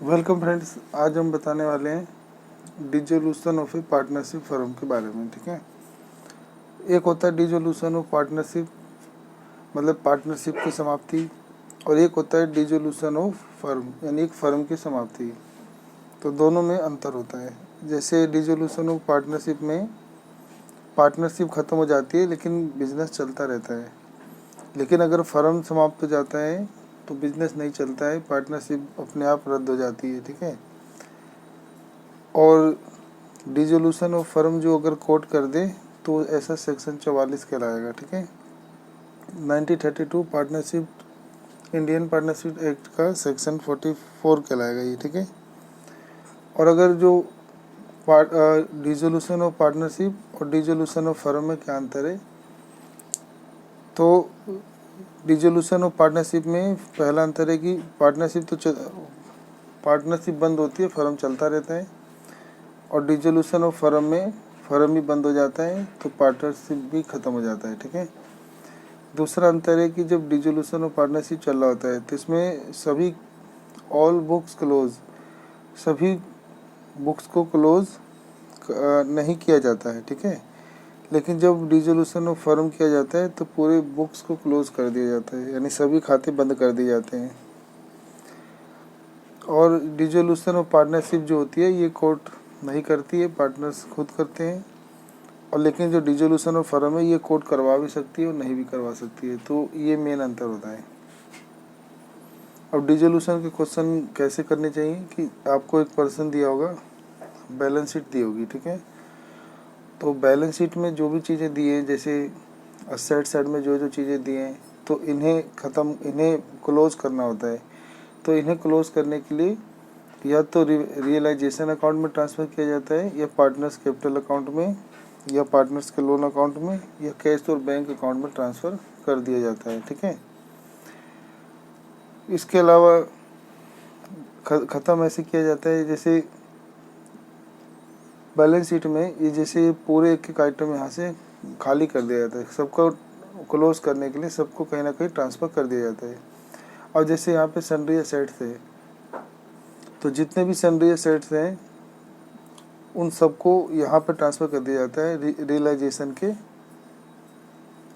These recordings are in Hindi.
वेलकम फ्रेंड्स, आज हम बताने वाले हैं dissolution of A partnership firm के बारे में। ठीक है, एक होता है डिसोल्यूशन ऑफ पार्टनरशिप, मतलब पार्टनरशिप की समाप्ति, और एक होता है डिसोल्यूशन ऑफ फर्म, यानी एक फर्म की समाप्ति। तो दोनों में अंतर होता है। जैसे डिसोल्यूशन ऑफ पार्टनरशिप में पार्टनरशिप ख़त्म हो जाती है लेकिन बिजनेस चलता रहता है। लेकिन अगर फर्म समाप्त हो जाता है तो बिजनेस नहीं चलता है, पार्टनरशिप अपने आप रद्द हो जाती है। ठीक है, और डिसोल्यूशन ऑफ फर्म जो अगर कोर्ट कर दे तो ऐसा सेक्शन 44 कहलाएगा। ठीक है, 1932 पार्टनरशिप इंडियन पार्टनरशिप एक्ट का सेक्शन 44 कहलाएगा ये। ठीक है, और अगर जो डिसोल्यूशन ऑफ पार्टनरशिप और डिसोल्यूशन ऑफ फर्म में क्या अंतर है, तो डिसोल्यूशन ऑफ पार्टनरशिप में पहला अंतर है कि पार्टनरशिप बंद होती है, फर्म चलता रहता है। और डिसोल्यूशन ऑफ फर्म में फर्म भी बंद हो जाता है तो पार्टनरशिप भी ख़त्म हो जाता है। ठीक है, दूसरा अंतर है कि जब डिसोल्यूशन ऑफ पार्टनरशिप चल रहा होता है तो इसमें सभी ऑल बुक्स क्लोज, सभी बुक्स को क्लोज नहीं किया जाता है। ठीक है, लेकिन जब डिसोल्यूशन ऑफ फर्म किया जाता है तो पूरे बुक्स को क्लोज कर दिया जाता है, यानी सभी खाते बंद कर दिए जाते हैं। और डिसोल्यूशन ऑफ पार्टनरशिप जो होती है ये कोर्ट नहीं करती है, पार्टनर्स खुद करते हैं। और लेकिन जो डिसोल्यूशन ऑफ फर्म है ये कोर्ट करवा भी सकती है और नहीं भी करवा सकती है। तो ये मेन अंतर होता है। अब डिसोल्यूशन के क्वेश्चन कैसे करने चाहिए कि आपको एक पर्सन दिया होगा, बैलेंस शीट दी होगी। ठीक है, तो बैलेंस शीट में जो भी चीज़ें दी हैं, जैसे असेट साइड में जो जो चीज़ें दी हैं, तो इन्हें क्लोज करना होता है। तो इन्हें क्लोज करने के लिए या तो रियलाइजेशन अकाउंट में ट्रांसफ़र किया जाता है, या पार्टनर्स कैपिटल अकाउंट में, या पार्टनर्स के लोन अकाउंट में, या कैश और बैंक अकाउंट में ट्रांसफ़र कर दिया जाता है। ठीक है, इसके अलावा ख़त्म ऐसे किया जाता है जैसे बैलेंस शीट में ये जैसे पूरे एक एक आइटम यहाँ से खाली कर दिया जाता है, सबको क्लोज करने के लिए सबको कहीं ना कहीं ट्रांसफ़र कर दिया जाता है। और जैसे यहाँ पे सन्ड्री एसेट्स है, तो जितने भी सन्ड्री एसेट्स हैं उन सबको यहाँ पे ट्रांसफ़र कर दिया जाता है, रियलाइजेशन के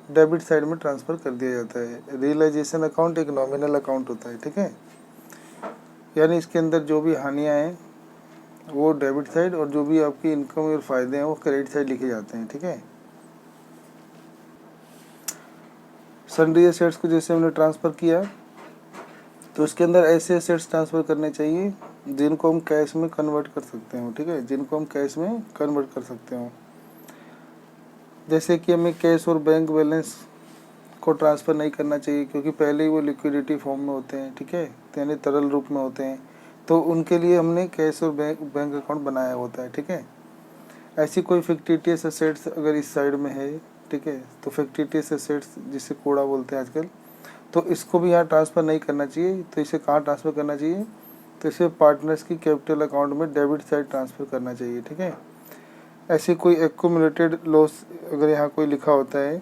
डेबिट साइड में ट्रांसफ़र कर दिया जाता है। रियलाइजेशन अकाउंट एक नॉमिनल अकाउंट होता है। ठीक है, यानी इसके अंदर जो भी हानियाँ हैं वो डेबिट साइड, और जो भी आपकी इनकम और फ़ायदे हैं वो क्रेडिट साइड लिखे जाते हैं। ठीक है, सन्ड्री एसेट्स को जैसे हमने ट्रांसफ़र किया तो उसके अंदर ऐसे एसेट्स ट्रांसफ़र करने चाहिए जिनको हम कैश में कन्वर्ट कर सकते हो। ठीक है, जिनको हम कैश में कन्वर्ट कर सकते हो। जैसे कि हमें कैश और बैंक बैलेंस को ट्रांसफ़र नहीं करना चाहिए क्योंकि पहले ही वो लिक्विडिटी फॉर्म में होते हैं। ठीक है, यानी तरल रूप में होते हैं, तो उनके लिए हमने कैश और बैंक अकाउंट बनाया होता है। ठीक है, ऐसी कोई फिक्टिटियस एसेट्स अगर इस साइड में है, ठीक है, तो फिक्टिटियस एसेट्स जिसे कूड़ा बोलते हैं आजकल, तो इसको भी यहाँ ट्रांसफ़र नहीं करना चाहिए। तो इसे कहाँ ट्रांसफ़र करना चाहिए, तो इसे पार्टनर्स की कैपिटल अकाउंट में डेबिट साइड ट्रांसफ़र करना चाहिए। ठीक है, ऐसे कोई एक्यूमुलेटेड लॉस अगर यहाँ कोई लिखा होता है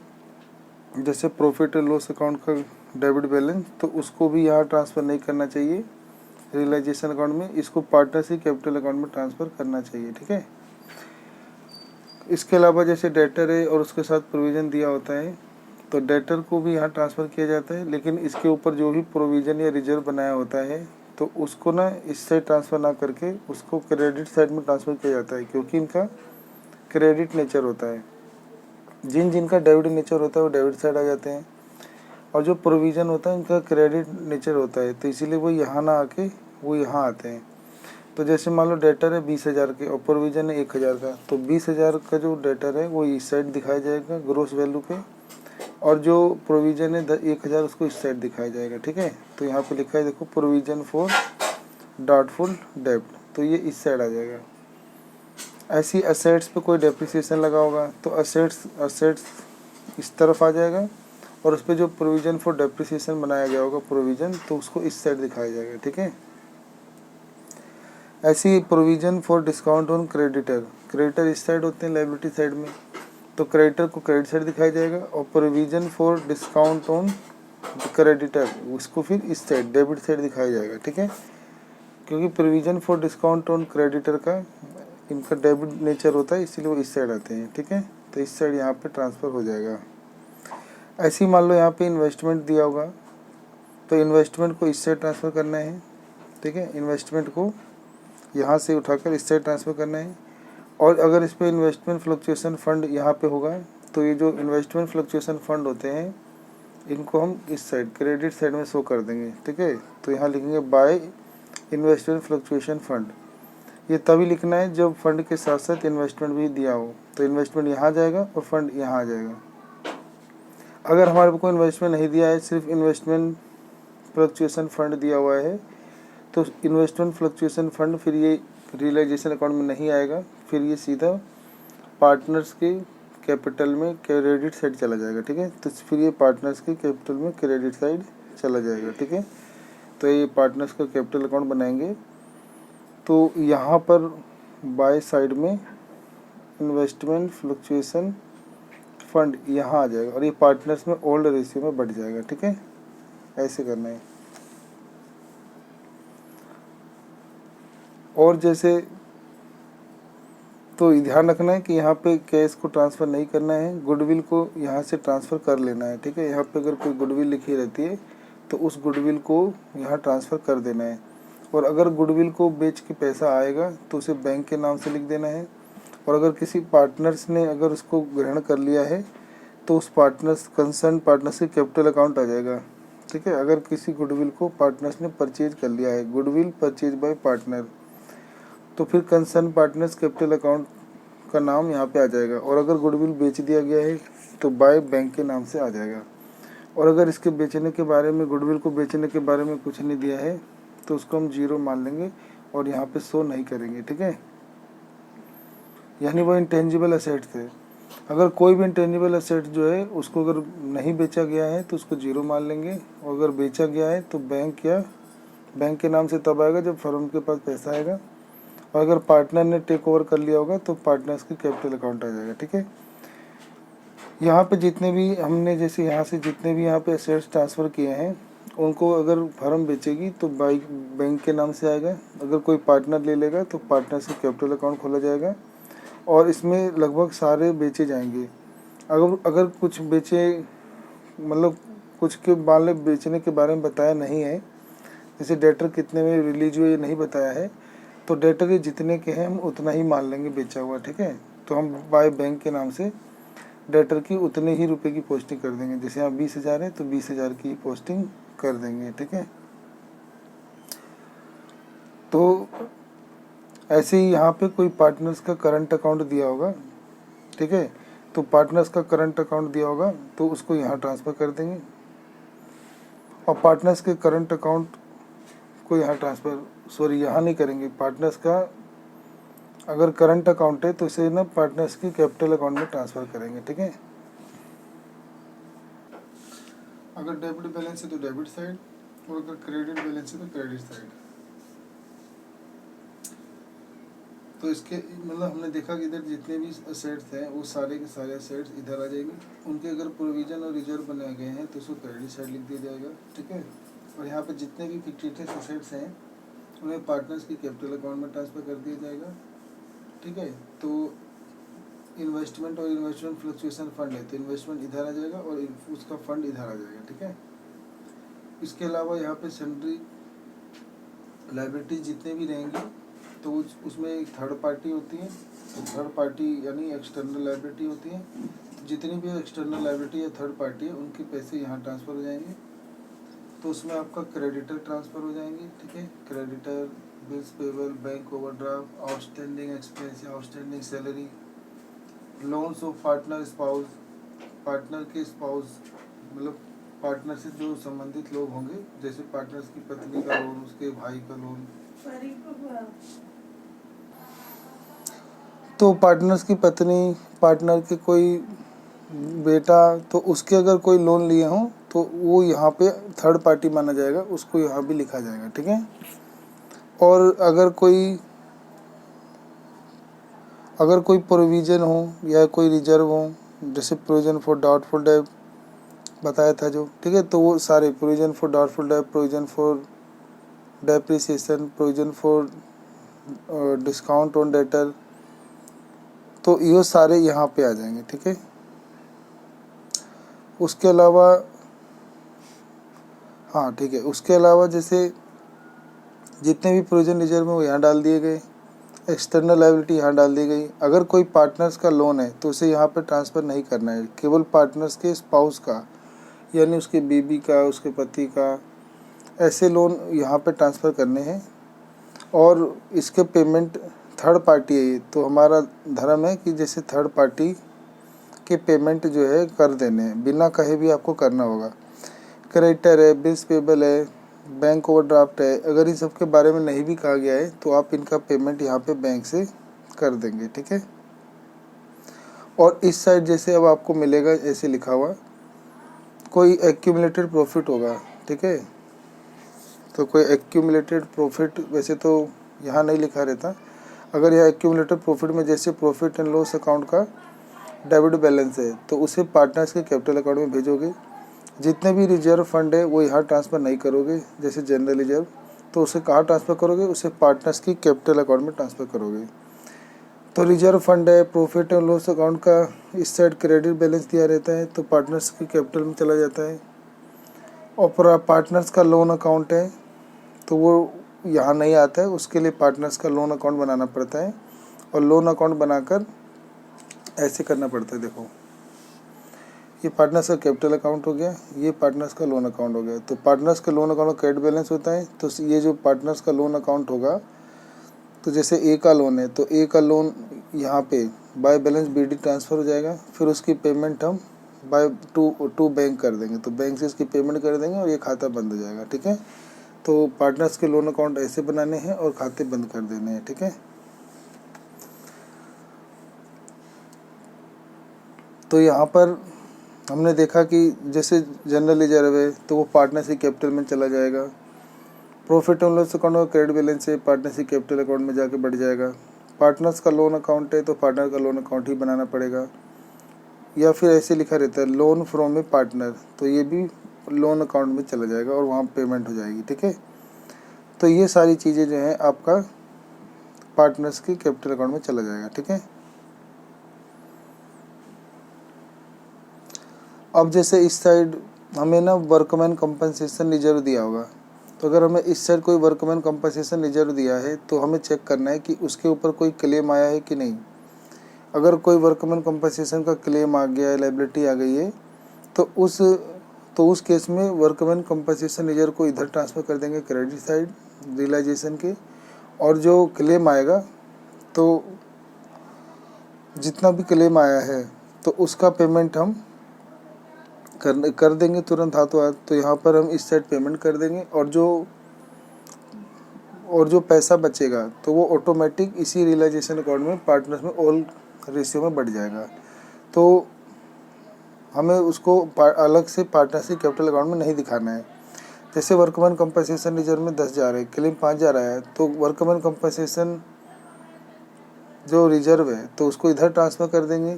जैसे प्रॉफिट एंड लॉस अकाउंट का डेबिट बैलेंस, तो उसको भी यहाँ ट्रांसफ़र नहीं करना चाहिए रियलाइजेशन अकाउंट में, इसको पार्टनर्स की कैपिटल अकाउंट में ट्रांसफ़र करना चाहिए। ठीक है, इसके अलावा जैसे डेटर है और उसके साथ प्रोविज़न दिया होता है, तो डेटर को भी यहाँ ट्रांसफ़र किया जाता है, लेकिन इसके ऊपर जो भी प्रोविज़न या रिजर्व बनाया होता है तो उसको ना इस साइड ट्रांसफ़र ना करके उसको क्रेडिट साइड में ट्रांसफ़र किया जाता है, क्योंकि इनका क्रेडिट नेचर होता है। जिनका डेबिट नेचर होता है वो डेबिट साइड आ जाते हैं, और जो प्रोविज़न होता है इनका क्रेडिट नेचर होता है, तो इसीलिए वो यहाँ ना आके वो यहाँ आते हैं। तो जैसे मान लो डेटर है 20,000 के और प्रोविज़न है 1,000 का, तो 20,000 का जो डेटर है वो इस साइड दिखाया जाएगा ग्रोस वैल्यू पे, और जो प्रोविज़न है 1,000 उसको इस साइड दिखाया जाएगा। ठीक है, तो यहाँ पे लिखा है देखो, प्रोविज़न फॉर डाउटफुल डेब्ट, तो ये इस साइड आ जाएगा। ऐसी असेट्स पे कोई डेप्रिसिएशन लगा होगा तो असेट्स इस तरफ आ जाएगा, और उस पर जो प्रोविज़न फॉर डेप्रिसिएशन बनाया गया होगा प्रोविज़न, तो उसको इस साइड दिखाया जाएगा। ठीक है, ऐसी provision for discount on creditor इस साइड होते हैं लायबिलिटी साइड में, तो क्रेडिटर को क्रेडिट साइड दिखाया जाएगा, और provision for discount on creditor उसको फिर इस साइड डेबिट साइड दिखाया जाएगा। ठीक है, क्योंकि provision for discount on creditor का इनका डेबिट नेचर होता है, इसीलिए वो इस साइड आते हैं, ठीक है। तो इस साइड यहाँ पे ट्रांसफ़र हो जाएगा। ऐसे ही मान लो यहाँ पे इन्वेस्टमेंट दिया होगा, तो इन्वेस्टमेंट को इस साइड ट्रांसफ़र करना है, ठीक है। इन्वेस्टमेंट को यहाँ से उठाकर इस साइड ट्रांसफ़र करना है। और अगर इस पर इन्वेस्टमेंट फ्लक्चुएशन फ़ंड यहाँ पे होगा, तो ये जो इन्वेस्टमेंट फ्लक्चुएशन फ़ंड होते हैं इनको हम इस साइड क्रेडिट साइड में शो कर देंगे, ठीक है। तो यहाँ लिखेंगे बाय इन्वेस्टमेंट फ्लक्चुएशन फ़ंड। ये तभी लिखना है जब फंड के साथ साथ इन्वेस्टमेंट भी दिया हो, तो इन्वेस्टमेंट यहाँ जाएगा और फंड यहाँ आ जाएगा। अगर हमारे को इन्वेस्टमेंट नहीं दिया है, सिर्फ इन्वेस्टमेंट फ्लक्चुएशन फ़ंड दिया हुआ है, तो इन्वेस्टमेंट फ्लक्चुएशन फ़ंड फिर ये रियलाइजेशन अकाउंट में नहीं आएगा, फिर ये सीधा पार्टनर्स के कैपिटल में क्रेडिट साइड चला जाएगा, ठीक है। तो फिर ये पार्टनर्स के कैपिटल में क्रेडिट साइड चला जाएगा, ठीक है। तो ये पार्टनर्स का कैपिटल अकाउंट बनाएंगे, तो यहाँ पर बाय साइड में इन्वेस्टमेंट फ्लक्चुएशन फंड यहाँ आ जाएगा और ये पार्टनर्स में ओल्ड रेशियो में बढ़ जाएगा, ठीक है। ऐसे करना है। और जैसे तो ध्यान रखना है कि यहाँ पे कैश को ट्रांसफ़र नहीं करना है, गुडविल को यहाँ से ट्रांसफ़र कर लेना है, ठीक है। यहाँ पे अगर कोई गुडविल लिखी रहती है तो उस गुडविल को यहाँ ट्रांसफ़र कर देना है। और अगर गुडविल को बेच के पैसा आएगा तो उसे बैंक के नाम से लिख देना है। और अगर किसी पार्टनर्स ने अगर उसको ग्रहण कर लिया है तो उस पार्टनर्स कंसर्न पार्टनर्स के कैपिटल अकाउंट आ जाएगा, ठीक है। अगर किसी गुडविल को पार्टनर्स ने परचेज कर लिया है, गुडविल परचेज बाय पार्टनर, तो फिर कंसर्न पार्टनर्स कैपिटल अकाउंट का नाम यहाँ पे आ जाएगा। और अगर गुडविल बेच दिया गया है तो बाय बैंक के नाम से आ जाएगा। और अगर इसके बेचने के बारे में, गुडविल को बेचने के बारे में कुछ नहीं दिया है तो उसको हम जीरो मान लेंगे और यहाँ पे शो नहीं करेंगे, ठीक है। यानी वो इंटेंजिबल असेट्स थे। अगर कोई भी इंटेंजिबल असेट जो है उसको अगर नहीं बेचा गया है तो उसको जीरो मान लेंगे, और अगर बेचा गया है तो बैंक के नाम से तब आएगा जब फर्म के पास पैसा आएगा। और अगर पार्टनर ने टेक ओवर कर लिया होगा तो पार्टनर्स के कैपिटल अकाउंट आ जाएगा, ठीक है। यहाँ पे जितने भी हमने, जैसे यहाँ से जितने भी यहाँ पे असेट्स ट्रांसफ़र किए हैं उनको अगर फर्म बेचेगी तो बैंक के नाम से आएगा। अगर कोई पार्टनर ले लेगा तो पार्टनर्स के कैपिटल अकाउंट खोला जाएगा और इसमें लगभग सारे बेचे जाएंगे। अगर कुछ बेचे, मतलब कुछ के बारे बेचने के बारे में बताया नहीं है, जैसे डेटर कितने में रिलीज हुए ये नहीं बताया है, तो डेटर ये जितने के हैं हम उतना ही मान लेंगे बेचा हुआ, ठीक है। तो हम बाय बैंक के नाम से डेटर की उतने ही रुपए की पोस्टिंग कर देंगे। जैसे यहाँ 20,000 है तो 20,000 की पोस्टिंग कर देंगे, ठीक है। तो ऐसे ही यहाँ पे कोई पार्टनर्स का करंट अकाउंट दिया होगा, ठीक है। तो पार्टनर्स का करंट अकाउंट दिया होगा तो उसको यहाँ ट्रांसफ़र कर देंगे। और पार्टनर्स के करंट अकाउंट को यहाँ यहाँ नहीं करेंगे। पार्टनर्स का अगर करंट अकाउंट है तो इसे ना पार्टनर्स की कैपिटल अकाउंट में ट्रांसफ़र करेंगे, ठीक है। अगर डेबिट बैलेंस है तो डेबिट साइड, और अगर क्रेडिट बैलेंस है तो क्रेडिट साइड। तो इसके मतलब हमने देखा कि इधर जितने भी असेट्स हैं वो सारे के सारे असेट्स इधर आ जाएंगे। उनके अगर प्रोविज़न और रिजर्व बनाए गए हैं तो उसको क्रेडिट साइड लिख दिया जाएगा, ठीक है। और यहाँ पे जितने भी फिक्टिशियस असेट्स हैं उन्हें पार्टनर्स की कैपिटल अकाउंट में ट्रांसफ़र कर दिया जाएगा, ठीक है। तो इन्वेस्टमेंट और इन्वेस्टमेंट फ्लक्चुएशन फंड है तो इन्वेस्टमेंट इधर आ जाएगा और उसका फंड इधर आ जाएगा, ठीक है। इसके अलावा यहाँ पे सन्ड्री लायबिलिटीज जितने भी रहेंगे तो उसमें एक थर्ड पार्टी होती है, तो थर्ड पार्टी यानी एक्सटर्नल लायबिलिटी होती है। जितनी भी एक्सटर्नल लायबिलिटी या थर्ड पार्टी है उनके पैसे यहाँ ट्रांसफ़र हो जाएंगे। तो उसमें आपका क्रेडिटर ट्रांसफ़र हो जाएंगे, ठीक है। Creditor, bills payable, bank overdraft, outstanding expense या outstanding salary, loans of partner spouse, partner के स्पाउस मतलब पार्टनर से जो संबंधित लोग होंगे, जैसे पार्टनर्स की पत्नी का लोन, उसके भाई का लोन। तो पार्टनर्स की पत्नी, पार्टनर के कोई बेटा, तो उसके अगर कोई लोन लिए हों तो वो यहाँ पे थर्ड पार्टी माना जाएगा, उसको यहाँ भी लिखा जाएगा, ठीक है। और अगर कोई प्रोविज़न हो या कोई रिजर्व हो, जैसे प्रोविज़न फॉर डाउटफुल डेट बताया था जो, ठीक है। तो वो सारे provision for doubtful debt, provision for depreciation, provision for discount on debtor, तो ये सारे यहाँ पे आ जाएंगे। ठीक है, उसके अलावा हाँ ठीक है, उसके अलावा जैसे जितने भी प्रोविजन रिजर्व में वो यहाँ डाल दिए गए, एक्सटर्नल लायबिलिटी यहाँ डाल दी गई। अगर कोई पार्टनर्स का लोन है तो उसे यहाँ पे ट्रांसफ़र नहीं करना है, केवल पार्टनर्स के स्पाउस का, यानी उसके बीबी का, उसके पति का, ऐसे लोन यहाँ पे ट्रांसफ़र करने हैं। और इसके पेमेंट थर्ड पार्टी है ये, तो हमारा धर्म है कि जैसे थर्ड पार्टी के पेमेंट जो है कर देने हैं, बिना कहे भी आपको करना होगा। क्रेडिटर है, बिल्स पेबल है, बैंक ओवरड्राफ्ट है, अगर इन सब के बारे में नहीं भी कहा गया है तो आप इनका पेमेंट यहाँ पे बैंक से कर देंगे। ठीक है, और इस साइड जैसे अब आपको मिलेगा ऐसे लिखा हुआ, कोई एक्यूमुलेटेड प्रॉफिट होगा। ठीक है, तो कोई एक्यूमुलेटेड प्रॉफिट वैसे तो यहाँ नहीं लिखा रहता, अगर यह एक्यूमुलेटेड प्रॉफिट में जैसे प्रॉफिट एंड लॉस अकाउंट का डेबिट बैलेंस है तो उसे पार्टनर्स के कैपिटल अकाउंट में भेजोगे। जितने भी रिजर्व फंड है वो यहाँ ट्रांसफ़र नहीं करोगे, जैसे जनरल रिजर्व, तो उसे कहाँ ट्रांसफ़र करोगे, उसे पार्टनर्स की कैपिटल अकाउंट में ट्रांसफ़र करोगे। तो रिजर्व फंड है, प्रॉफिट एंड लॉस अकाउंट का इस साइड क्रेडिट बैलेंस दिया रहता है तो पार्टनर्स की कैपिटल में चला जाता है। और पार्टनर्स का लोन अकाउंट है तो वो यहाँ नहीं आता है, उसके लिए पार्टनर्स का लोन अकाउंट बनाना पड़ता है, और लोन अकाउंट बनाकर ऐसे करना पड़ता है। देखो, ये पार्टनर्स का कैपिटल अकाउंट हो गया, ये पार्टनर्स का लोन अकाउंट हो गया। तो पार्टनर्स का लोन अकाउंट में क्रेडिट बैलेंस होता है, तो ये जो पार्टनर्स का लोन अकाउंट होगा, तो जैसे ए का लोन है तो ए का लोन यहाँ पे बाय बैलेंस बीडी ट्रांसफ़र हो जाएगा, फिर उसकी पेमेंट हम बाय टू बैंक कर देंगे, तो बैंक से इसकी पेमेंट कर देंगे और ये खाता बंद हो जाएगा। ठीक है, तो पार्टनर्स के लोन अकाउंट ऐसे बनाने हैं और खाते बंद कर देने हैं। ठीक है, तो यहाँ पर हमने देखा कि जैसे जनरल रिजर्व है तो वो पार्टनर्स की कैपिटल में चला जाएगा, प्रॉफिट एंड लॉस अकाउंट का क्रेडिट बैलेंस है, पार्टनर्स की कैपिटल अकाउंट में जाके बढ़ जाएगा। पार्टनर्स का लोन अकाउंट है तो पार्टनर का लोन अकाउंट ही बनाना पड़ेगा, या फिर ऐसे लिखा रहता है लोन फ्रॉम ए पार्टनर, तो ये भी लोन अकाउंट में चला जाएगा और वहाँ पेमेंट हो जाएगी। ठीक है, तो ये सारी चीज़ें जो हैं आपका पार्टनर्स की कैपिटल अकाउंट में चला जाएगा। ठीक है, अब जैसे इस साइड हमें ना वर्कमैन कंपनसेशन रिजर्व दिया होगा, तो अगर हमें इस साइड कोई वर्कमैन कंपनसेशन रिजर्व दिया है तो हमें चेक करना है कि उसके ऊपर कोई क्लेम आया है कि नहीं। अगर कोई वर्कमैन कंपनसेशन का क्लेम आ गया है, लायबिलिटी आ गई है, तो उस केस में वर्कमैन कंपनसेशन रिजर्व को इधर ट्रांसफ़र कर देंगे क्रेडिट साइड रियलाइजेशन के, और जो क्लेम आएगा तो जितना भी क्लेम आया है तो उसका पेमेंट हम कर देंगे तुरंत हाथों हाथ। तो यहाँ पर हम इस साइड पेमेंट कर देंगे, और जो पैसा बचेगा तो वो ऑटोमेटिक इसी रियलाइजेशन अकाउंट में पार्टनर्स में ऑल रेशियो में बढ़ जाएगा। तो हमें उसको अलग से पार्टनर्स की कैपिटल अकाउंट में नहीं दिखाना है। जैसे वर्कमैन कंपनसेशन रिजर्व में 10,000 है, क्लेम 5,000 आया है, तो वर्कमैन कंपनसेशन जो रिजर्व है तो उसको इधर ट्रांसफ़र कर देंगे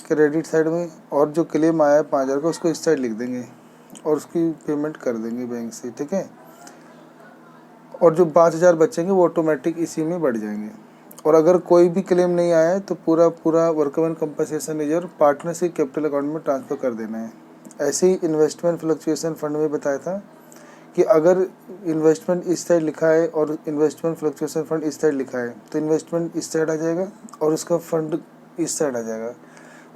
क्रेडिट साइड में, और जो क्लेम आया है 5,000 का उसको इस साइड लिख देंगे और उसकी पेमेंट कर देंगे बैंक से। ठीक है, और जो 5,000 बचेंगे वो ऑटोमेटिक इसी में बढ़ जाएंगे। और अगर कोई भी क्लेम नहीं आया है तो पूरा वर्कमैन कंपनसेशन रिजर्व पार्टनर्स के कैपिटल अकाउंट में ट्रांसफ़र कर देना है। ऐसे ही इन्वेस्टमेंट फ्लक्चुएशन फंड में बताया था कि अगर इन्वेस्टमेंट इस साइड लिखा है और इन्वेस्टमेंट फ्लक्चुएशन फंड इस साइड लिखा है तो इन्वेस्टमेंट इस साइड आ जाएगा और उसका फंड इस साइड आ जाएगा।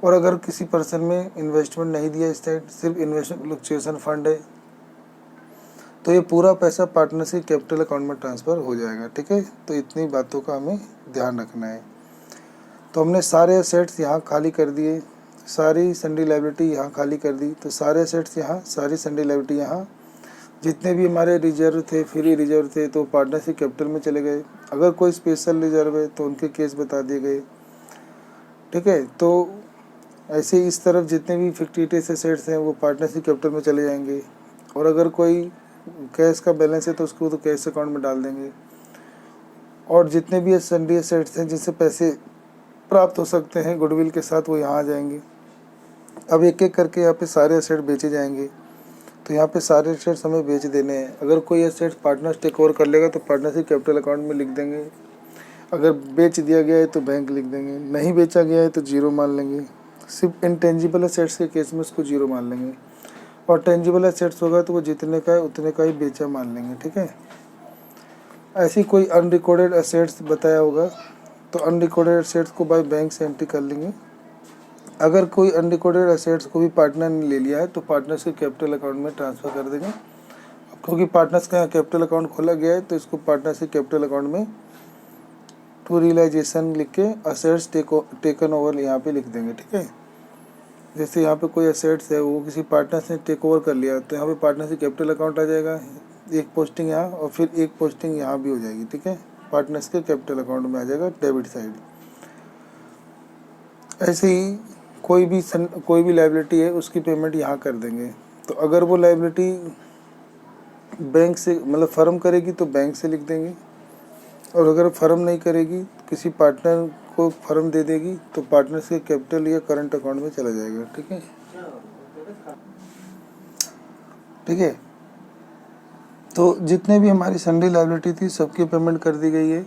और अगर किसी पर्सन में इन्वेस्टमेंट नहीं दिया इस साइड, सिर्फ इन्वेस्टमेंट फ्लक्चुएशन फंड है, तो ये पूरा पैसा पार्टनर्स के कैपिटल अकाउंट में ट्रांसफ़र हो जाएगा। ठीक है, तो इतनी बातों का हमें ध्यान रखना है। तो हमने सारे असेट्स यहाँ खाली कर दिए, सारी सन्डी लायबिलिटी यहाँ खाली कर दी, तो सारे असेट्स यहाँ, सारी सन्डी लायबिलिटी यहाँ, जितने भी हमारे रिजर्व थे, फ्री रिजर्व थे, तो पार्टनर्स के कैपिटल में चले गए। अगर कोई स्पेशल रिजर्व है तो उनके केस बता दिए गए। ठीक है, तो ऐसे इस तरफ जितने भी फिक्टिटियस एसेट्स हैं वो पार्टनर्स के कैपिटल में चले जाएंगे, और अगर कोई कैश का बैलेंस है तो उसको तो कैश अकाउंट में डाल देंगे, और जितने भी सन्डी एसेट्स हैं जिनसे पैसे प्राप्त हो सकते हैं गुडविल के साथ वो यहाँ आ जाएंगे। अब एक एक करके यहाँ पे सारे एसेट बेचे जाएंगे, तो यहाँ पे सारे एसेट्स हमें बेच देने हैं। अगर कोई एसेट्स पार्टनर्स टेक ओवर कर लेगा तो पार्टनरशिप कैपिटल अकाउंट में लिख देंगे, अगर बेच दिया गया है तो बैंक लिख देंगे, नहीं बेचा गया है तो जीरो मान लेंगे। सिर्फ इनटेंजिबल एसेट्स के केस में उसको जीरो मान लेंगे, और टेंजिबल एसेट्स होगा तो वो जितने का है उतने का ही बेचा मान लेंगे, ठीक है। ऐसी कोई अनरिकॉर्डेड एसेट्स बताया होगा तो अनरिकॉर्डेड एसेट्स को बाय बैंक से एंट्री कर लेंगे। अगर कोई अनरिकॉर्डेड एसेट्स को भी पार्टनर ने ले लिया है तो पार्टनर्स के कैपिटल अकाउंट में ट्रांसफ़र कर देंगे। क्योंकि पार्टनर्स का कैपिटल अकाउंट खोला गया है तो इसको पार्टनर्स के कैपिटल अकाउंट में टू रियलाइजेशन लिख के असेट्स टेकन ओवर यहाँ पे लिख देंगे, ठीक है। जैसे यहाँ पे कोई असेट्स है वो किसी पार्टनर्स ने टेक ओवर कर लिया तो यहाँ पे पार्टनर से कैपिटल अकाउंट आ जाएगा, एक पोस्टिंग यहाँ और फिर एक पोस्टिंग यहाँ भी हो जाएगी, ठीक है। पार्टनर्स के कैपिटल अकाउंट में आ जाएगा डेबिट साइड। ऐसे ही कोई भी लायबिलिटी है उसकी पेमेंट यहाँ कर देंगे। तो अगर वो लायबिलिटी बैंक से मतलब फर्म करेगी तो बैंक से लिख देंगे, और अगर फर्म नहीं करेगी किसी पार्टनर को फर्म दे देगी तो पार्टनर्स के कैपिटल या करंट अकाउंट में चला जाएगा, ठीक है। ठीक है, तो जितने भी हमारी सन्डी लायबिलिटी थी सबकी पेमेंट कर दी गई है।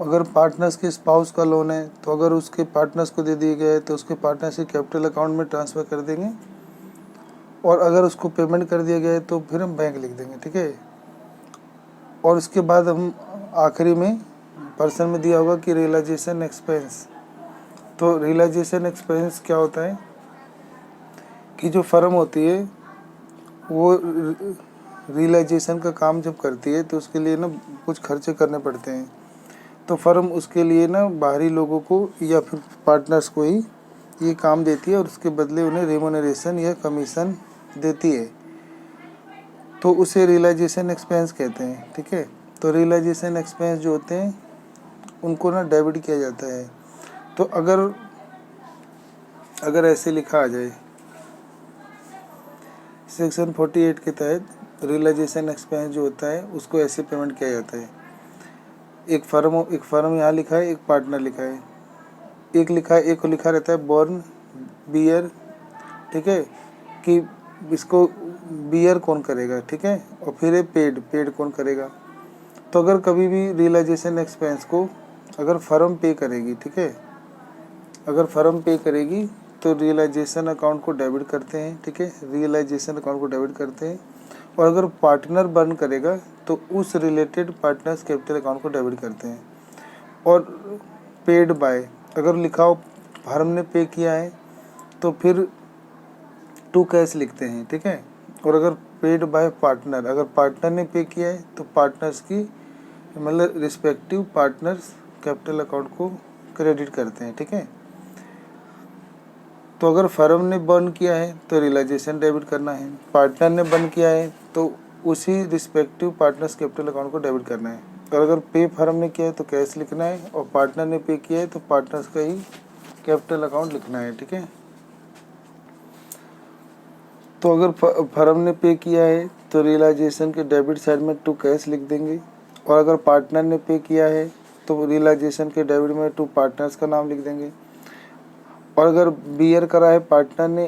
अगर पार्टनर्स के स्पाउस का लोन है तो अगर उसके पार्टनर्स को दे दिया गया है तो उसके पार्टनर्स के कैपिटल अकाउंट में ट्रांसफ़र कर देंगे, और अगर उसको पेमेंट कर दिया गया है तो फिर हम बैंक लिख देंगे, ठीक है। और उसके बाद हम आखिरी में पर्सन में दिया होगा कि रियलाइजेशन एक्सपेंस। तो रियलाइजेशन एक्सपेंस क्या होता है कि जो फर्म होती है वो रियलाइजेशन का काम जब करती है तो उसके लिए ना कुछ खर्चे करने पड़ते हैं, तो फर्म उसके लिए ना बाहरी लोगों को या फिर पार्टनर्स को ही ये काम देती है और उसके बदले उन्हें रेम्यूनरेशन या कमीशन देती है, तो उसे रियलाइजेशन एक्सपेंस कहते हैं, ठीक है। तो रियलाइजेशन एक्सपेंस जो होते हैं उनको ना डेबिट किया जाता है। तो अगर ऐसे लिखा आ जाए सेक्शन 48 के तहत रियलाइजेशन एक्सपेंस जो होता है उसको ऐसे पेमेंट किया जाता है। एक फर्म यहाँ लिखा है, एक पार्टनर लिखा है, एक को लिखा रहता है बॉर्न बियर, ठीक है, कि इसको बियर कौन करेगा, ठीक है, और फिर है पेड कौन करेगा। तो अगर कभी भी रियलाइजेशन एक्सपेंस को अगर फर्म पे करेगी, ठीक है, अगर फर्म पे करेगी तो रियलाइजेशन अकाउंट को डेबिट करते हैं, ठीक है, रियलाइजेशन अकाउंट को डेबिट करते हैं। और अगर पार्टनर बर्न करेगा तो उस रिलेटेड पार्टनर्स कैपिटल अकाउंट को डेबिट करते हैं। और पेड बाय अगर लिखा हो फर्म ने पे किया है तो फिर टू कैश लिखते हैं, ठीक है। और अगर पेड बाय पार्टनर, अगर पार्टनर ने पे किया है तो पार्टनर्स की मतलब रिस्पेक्टिव पार्टनर्स कैपिटल अकाउंट को क्रेडिट करते हैं, ठीक है। तो अगर फर्म ने बर्न किया है तो रियलाइजेशन डेबिट करना है, पार्टनर ने बर्न किया है तो उसी रिस्पेक्टिव पार्टनर्स कैपिटल अकाउंट को डेबिट करना है। और अगर पे फर्म ने किया है तो कैश लिखना है, और पार्टनर ने पे किया है तो पार्टनर्स का ही कैपिटल अकाउंट लिखना है, ठीक है। तो अगर फर्म ने पे किया है तो रियलाइजेशन के डेबिट साइड में टू कैश लिख देंगे, और अगर पार्टनर ने पे किया है तो रियलाइजेशन के डेबिट में टू पार्टनर्स का नाम लिख देंगे। और अगर बियर करा है पार्टनर ने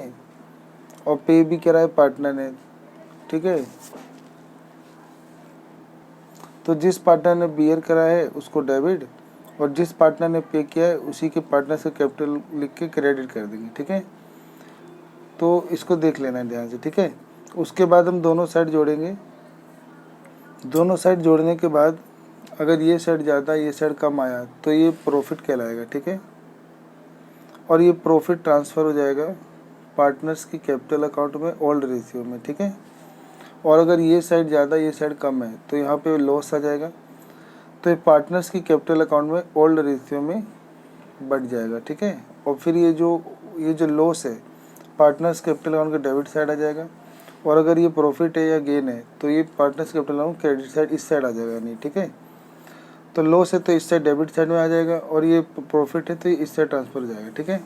और पे भी करा है पार्टनर ने, ठीक है, तो जिस पार्टनर ने बियर करा है उसको डेबिट, और जिस पार्टनर ने पे किया है उसी के पार्टनर से कैपिटल लिख के क्रेडिट कर देंगे, ठीक है। तो इसको देख लेना है ध्यान से, ठीक है। उसके बाद हम दोनों साइड जोड़ेंगे। दोनों साइड जोड़ने के बाद अगर ये साइड ज़्यादा ये साइड कम आया तो ये प्रॉफिट कहलाएगा, ठीक है। और ये प्रॉफिट ट्रांसफ़र हो जाएगा पार्टनर्स की कैपिटल अकाउंट में ओल्ड रेशियो में, ठीक है। और अगर ये साइड ज़्यादा ये साइड कम है तो यहाँ पे लॉस आ जाएगा, तो ये पार्टनर्स की कैपिटल अकाउंट में ओल्ड रेशियो में बढ़ जाएगा, ठीक है। और फिर ये जो लॉस है पार्टनर्स कैपिटल अकाउंट के डेबिट साइड आ जाएगा, और अगर ये प्रॉफिट है या गेन है तो ये partners capital account credit side इस साइड आ जाएगा, नहीं, ठीक है। तो लॉस है तो इस साइड डेबिट साइड में आ जाएगा, और ये प्रॉफिट है तो ये इस साइड ट्रांसफर हो जाएगा, ठीक है।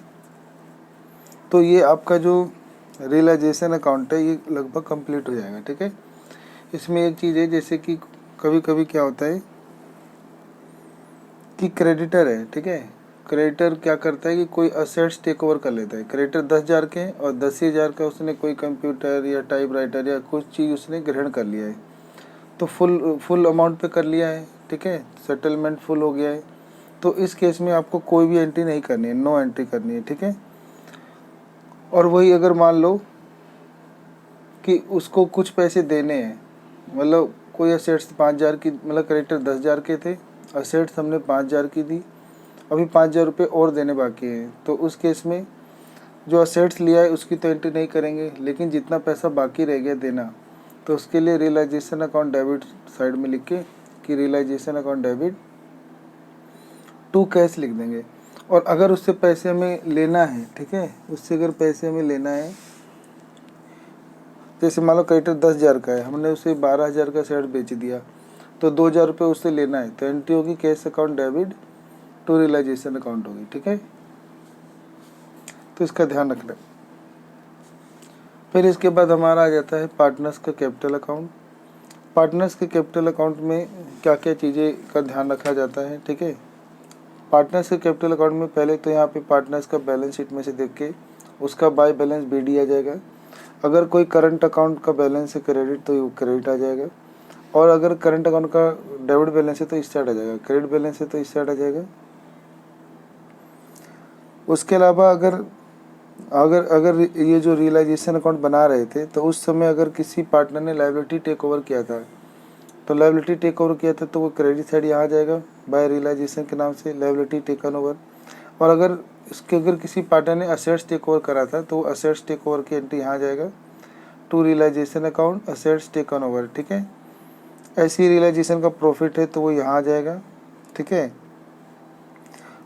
तो ये आपका जो रियलाइजेशन अकाउंट है ये लगभग कंप्लीट हो जाएगा, ठीक है। इसमें एक चीज़ है जैसे कि कभी कभी क्या होता है कि क्रेडिटर है, ठीक है, क्रेडिटर क्या करता है कि कोई असेट्स टेक ओवर कर लेता है। क्रेडिटर 10,000 के और 10,000 का उसने कोई कंप्यूटर या टाइपराइटर या कुछ चीज़ उसने ग्रहण कर लिया है, तो फुल अमाउंट पे कर लिया है, ठीक है, सेटलमेंट फुल हो गया है। तो इस केस में आपको कोई भी एंट्री नहीं करनी है, नो एंट्री करनी है, ठीक है। और वही अगर मान लो कि उसको कुछ पैसे देने हैं, मतलब कोई असेट्स 5,000 की, मतलब क्रेडिटर 10,000 के थे, असेट्स हमने 5,000 की दी, अभी 5,000 रुपये और देने बाकी हैं, तो उस केस में जो असेट्स लिया है उसकी तो एंट्री नहीं करेंगे, लेकिन जितना पैसा बाकी रह गया देना, तो उसके लिए रियलाइजेशन अकाउंट डेबिट साइड में लिख के कि realisation account debit to cash लिख देंगे। और अगर उससे पैसे हमें लेना है, ठीक है, उससे अगर पैसे हमें लेना है, जैसे मान लो क्रेडिटर 10,000 का है, हमने उसे 12,000 का शेयर बेच दिया, तो 2,000 रुपये उससे लेना है, तो एंट्री होगी cash account debit to realisation account होगी, ठीक है। तो इसका ध्यान रखना। फिर इसके बाद हमारा आ जाता है पार्टनर्स का कैपिटल अकाउंट। पार्टनर्स के कैपिटल अकाउंट में क्या क्या चीज़ें का ध्यान रखा जाता है, ठीक है। पार्टनर्स के कैपिटल अकाउंट में पहले तो यहाँ पे पार्टनर्स का बैलेंस शीट में से देख के उसका बाय बैलेंस BD आ जाएगा। अगर कोई करंट अकाउंट का बैलेंस है क्रेडिट, तो क्रेडिट आ जाएगा, और अगर करंट अकाउंट का डेबिट बैलेंस है तो इस साइड आ जाएगा, क्रेडिट बैलेंस है तो इस साइड आ जाएगा। उसके अलावा अगर अगर अगर ये जो रियलाइजेशन अकाउंट बना रहे थे, तो उस समय अगर किसी पार्टनर ने लायबिलिटी टेक ओवर किया था, तो लायबिलिटी टेक ओवर किया था तो वो क्रेडिट साइड यहाँ आ जाएगा बाय रियलाइजेशन के नाम से, लायबिलिटी टेकन ओवर। और अगर किसी पार्टनर ने असेट्स टेक ओवर करा था, तो वो असेट्स टेक ओवर की एंट्री यहाँ आ जाएगा to realisation account assets taken over, ठीक है। ऐसी रियलाइजेशन का प्रॉफिट है तो वो यहाँ आ जाएगा, ठीक है।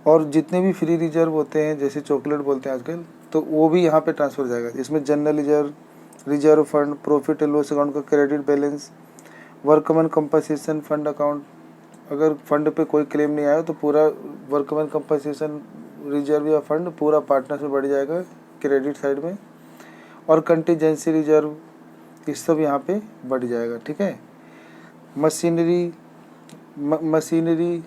और जितने भी फ्री रिजर्व होते हैं, जैसे चॉकलेट बोलते हैं आजकल, तो वो भी यहाँ पे ट्रांसफर हो जाएगा। इसमें general reserve, reserve fund, profit and loss account का credit balance, workman compensation fund account, अगर फंड पे कोई क्लेम नहीं आया तो पूरा वर्कमैन कंपनसेशन रिजर्व या फंड पूरा पार्टनर्स में बढ़ जाएगा क्रेडिट साइड में, और कंटीजेंसी रिजर्व ये सब यहाँ पे बढ़ जाएगा, ठीक है। मशीनरी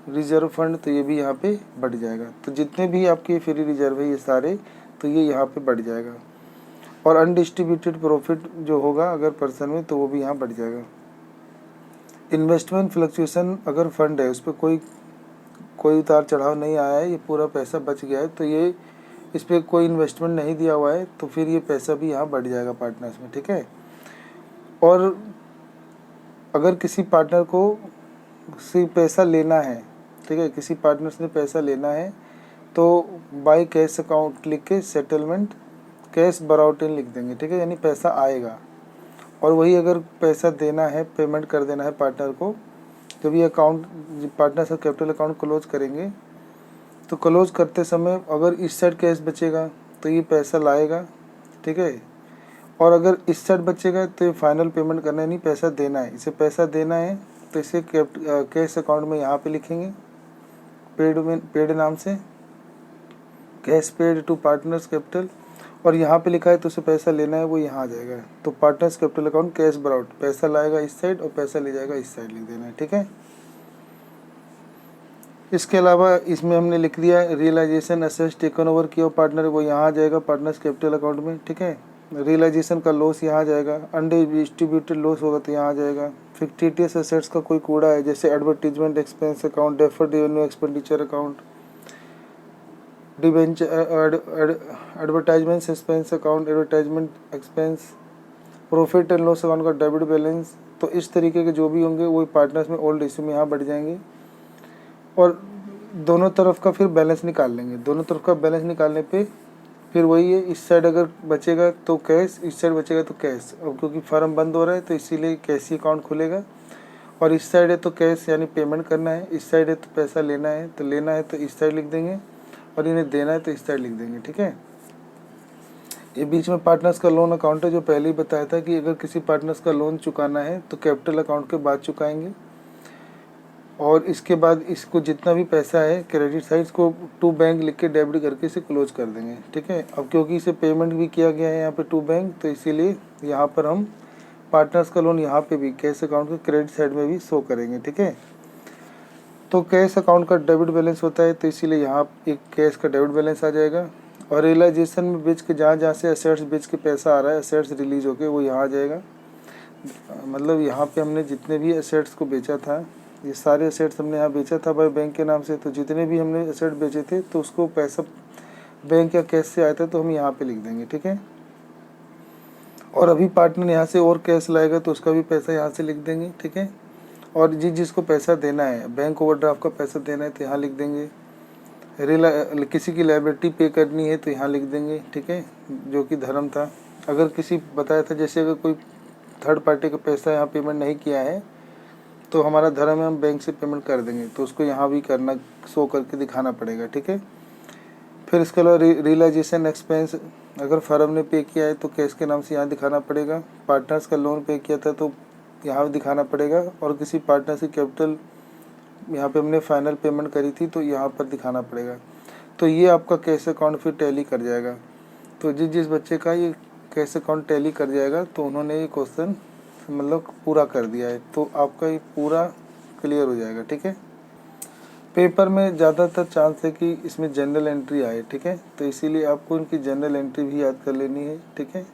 रिजर्व फंड, तो ये भी यहाँ पे बढ़ जाएगा। तो जितने भी आपके फ्री रिजर्व है ये सारे, तो ये यहाँ पे बढ़ जाएगा। और अनडिस्ट्रीब्यूटेड प्रॉफिट जो होगा अगर पर्सन में, तो वो भी यहाँ बढ़ जाएगा। इन्वेस्टमेंट फ्लक्चुएशन, अगर फंड है उस पर कोई उतार चढ़ाव नहीं आया है, ये पूरा पैसा बच गया है, तो ये इस पर कोई इन्वेस्टमेंट नहीं दिया हुआ है, तो फिर ये पैसा भी यहाँ बढ़ जाएगा पार्टनर्स में, ठीक है। और अगर किसी पार्टनर को से पैसा लेना है, ठीक है, किसी पार्टनर से पैसा लेना है, तो बाय कैश अकाउंट लिख के सेटलमेंट कैश बराउट इन लिख देंगे, ठीक है, यानी पैसा आएगा। और वही अगर पैसा देना है, पेमेंट कर देना है पार्टनर को, जब ये अकाउंट पार्टनर से कैपिटल अकाउंट क्लोज करेंगे, तो क्लोज करते समय अगर इस साइड कैश बचेगा तो ये पैसा लाएगा, ठीक है। और अगर इस साइड बचेगा तो ये फाइनल पेमेंट करना है, नहीं पैसा देना है, इसे पैसा देना है, तो इसे कैश अकाउंट में यहाँ पे लिखेंगे पेड नाम से, cash paid to partners capital, और यहाँ पे लिखा है तो उसे पैसा लेना है, वो यहाँ आ जाएगा। तो पार्टनर्स कैपिटल अकाउंट कैश बराउट, पैसा लाएगा इस साइड और पैसा ले जाएगा इस साइड, लिख देना है, ठीक है। इसके अलावा इसमें हमने लिख दिया रियलाइजेशन असेट्स टेकन ओवर किया पार्टनर, वो यहाँ आ जाएगा पार्टनर्स कैपिटल अकाउंट में, ठीक है। रियलाइजेशन का लॉस यहाँ आ जाएगा, अनडिस्ट्रीब्यूटेड लॉस होगा तो यहाँ आ जाएगा। फिक्टिटियस असेट्स का कोई कूड़ा है, जैसे advertisement expense account, deferred revenue expenditure account, advertisement expense account, advertisement expense, profit and loss account का डेबिट बैलेंस, तो इस तरीके के जो भी होंगे वो पार्टनर्स में ओल्ड इश्यू में यहाँ बढ़ जाएंगे। और दोनों तरफ का फिर बैलेंस निकाल लेंगे, दोनों तरफ का बैलेंस निकालने पे फिर वही है, इस साइड अगर बचेगा तो कैश, इस साइड बचेगा तो कैश। अब क्योंकि फार्म बंद हो रहा है तो इसीलिए कैश ही अकाउंट खुलेगा, और इस साइड है तो कैश यानी पेमेंट करना है, इस साइड है तो पैसा लेना है, तो लेना है तो इस साइड लिख देंगे, और इन्हें देना है तो इस साइड लिख देंगे, ठीक है। ये बीच में पार्टनर्स का लोन अकाउंट है, जो पहले ही बताया था कि अगर किसी पार्टनर्स का लोन चुकाना है तो कैपिटल अकाउंट के बाद चुकाएंगे, और इसके बाद इसको जितना भी पैसा है क्रेडिट साइड को टू बैंक लिख के डेबिट करके इसे क्लोज कर देंगे, ठीक है। अब क्योंकि इसे पेमेंट भी किया गया है यहाँ पे टू बैंक, तो इसीलिए यहाँ पर हम पार्टनर्स का लोन यहाँ पे भी कैश अकाउंट के क्रेडिट साइड में भी शो करेंगे, ठीक है। तो कैश अकाउंट का डेबिट बैलेंस होता है, तो इसीलिए यहाँ एक कैश का डेबिट बैलेंस आ जाएगा। और रियलाइजेशन में बेच के जहाँ से असेट्स बेच के पैसा आ रहा है, असेट्स रिलीज होके वो यहाँ आ जाएगा। मतलब यहाँ पे हमने जितने भी असेट्स को बेचा था, ये सारे असेट्स हमने यहाँ बेचा था भाई बैंक के नाम से, तो जितने भी हमने असेट बेचे थे तो उसको पैसा बैंक या कैश से आया था तो हम यहाँ पे लिख देंगे, ठीक है। और अभी पार्टनर यहाँ से और कैश लाएगा तो उसका भी पैसा यहाँ से लिख देंगे, ठीक है। और जिसको पैसा देना है, बैंक ओवरड्राफ्ट का पैसा देना है तो यहाँ लिख देंगे। किसी की लायबिलिटी पे करनी है तो यहाँ लिख देंगे, ठीक है, जो कि धर्म था। अगर किसी बताया था जैसे अगर कोई थर्ड पार्टी का पैसा यहाँ पेमेंट नहीं किया है तो हमारा धर्म है हम बैंक से पेमेंट कर देंगे, तो उसको यहाँ भी करना, शो करके दिखाना पड़ेगा, ठीक है। फिर इसके अलावा रियलाइजेशन एक्सपेंस, अगर फर्म ने पे किया है तो कैश के नाम से यहाँ दिखाना पड़ेगा। पार्टनर्स का लोन पे किया था तो यहाँ दिखाना पड़ेगा। और किसी पार्टनर से कैपिटल यहाँ पे हमने फाइनल पेमेंट करी थी तो यहाँ पर दिखाना पड़ेगा। तो ये आपका कैश अकाउंट फिर टैली कर जाएगा। तो जिस बच्चे का ये कैश अकाउंट टैली कर जाएगा तो उन्होंने ये क्वेश्चन मतलब पूरा कर दिया है, तो आपका ये पूरा क्लियर हो जाएगा, ठीक है। पेपर में ज़्यादातर चांस है कि इसमें जनरल एंट्री आए, ठीक है, तो इसीलिए आपको इनकी जनरल एंट्री भी याद कर लेनी है, ठीक है।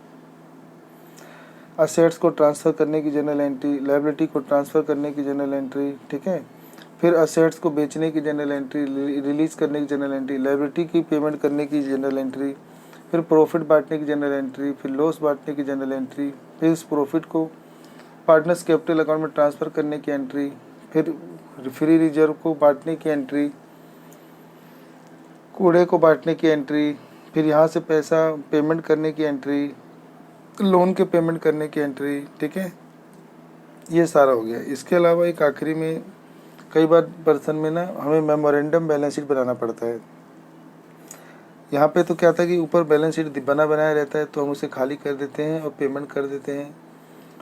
असेट्स को ट्रांसफ़र करने की जनरल एंट्री, लायबिलिटी को ट्रांसफ़र करने की जनरल एंट्री, ठीक है। फिर असेट्स को बेचने की जनरल एंट्री, रिलीज़ करने की जनरल एंट्री, लायबिलिटी की पेमेंट करने की जनरल एंट्री, फिर प्रॉफिट बांटने की जनरल एंट्री, फिर लॉस बांटने की जनरल एंट्री, फिर इस प्रॉफिट को पार्टनर्स कैपिटल अकाउंट में ट्रांसफ़र करने की एंट्री, फिर फ्री रिजर्व को बांटने की एंट्री, कूड़े को बांटने की एंट्री, फिर यहाँ से पैसा पेमेंट करने की एंट्री, लोन के पेमेंट करने की एंट्री, ठीक है। ये सारा हो गया। इसके अलावा एक आखिरी में कई बार पर्सन में ना हमें मेमोरेंडम बैलेंस शीट बनाना पड़ता है। यहाँ पे तो क्या था कि ऊपर बैलेंस शीट बनाया रहता है तो हम उसे खाली कर देते हैं और पेमेंट कर देते हैं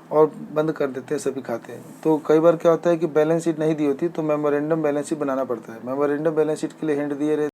और बंद कर देते हैं सभी खाते। तो कई बार क्या होता है कि बैलेंस शीट नहीं दी होती तो मेमोरेंडम बैलेंस शीट बनाना पड़ता है। मेमोरेंडम बैलेंस शीट के लिए हिंट दिए रहते